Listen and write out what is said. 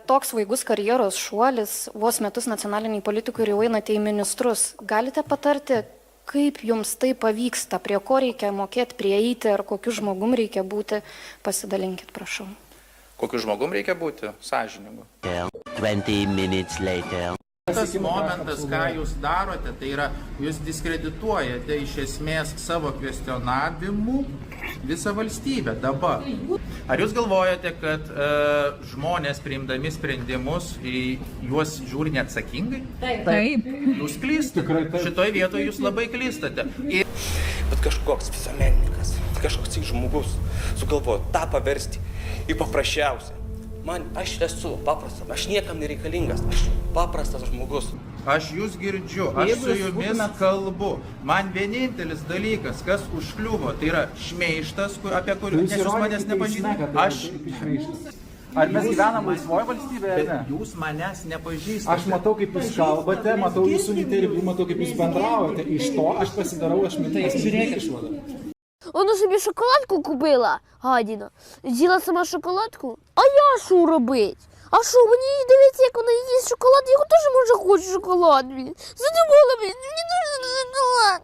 toks svaigus karjeros šuolis, vos metus nacionaliniai politikai ir jau einate į ministrus. Galite patarti, kaip jums tai pavyksta, prie ko reikia mokėti prieiti ar kokiu žmogum reikia būti? Pasidalinkit, prašau. Kokiu žmogum reikia būti? Sąžiningu. 20 minutes later. Tas momentas, ką jūs darote, tai yra, jūs diskredituojate iš esmės savo kvestionavimu visą valstybę dabar. Ar jūs galvojate, kad žmonės priimdami sprendimus į juos žiūri neatsakingai? Taip. Jūs klystate. Šitoje vietoje jūs labai klystate. Bet kažkoks visuomenininkas, kažkoks žmogus sugalvojo tą paversti į paprasčiausią. Aš esu paprastas, aš niekam nereikalingas, aš paprastas žmogus. Aš jūs girdžiu, aš su jumis kalbu. Man vienintelis dalykas, kas užkliuvo, tai yra šmeižtas, apie kurį nes jūs manęs nepažįstate. Ar mes gyvenam laisvoje valstybėje, ar ne? Jūs manęs nepažįstate. Aš matau, kaip jūs kalbate, matau jūsų interviu, matau, kaip jūs bendraujate. Iš to aš pasidarau ашмітей. Žiūrėk išvadą. Вона собі шоколадку купила, гадіна. З'їла сама шоколадку. А я що робить? А що, мені дивиться, як вона їсть шоколад, я теж може хочу шоколад. Задумала, мені дуже шоколад.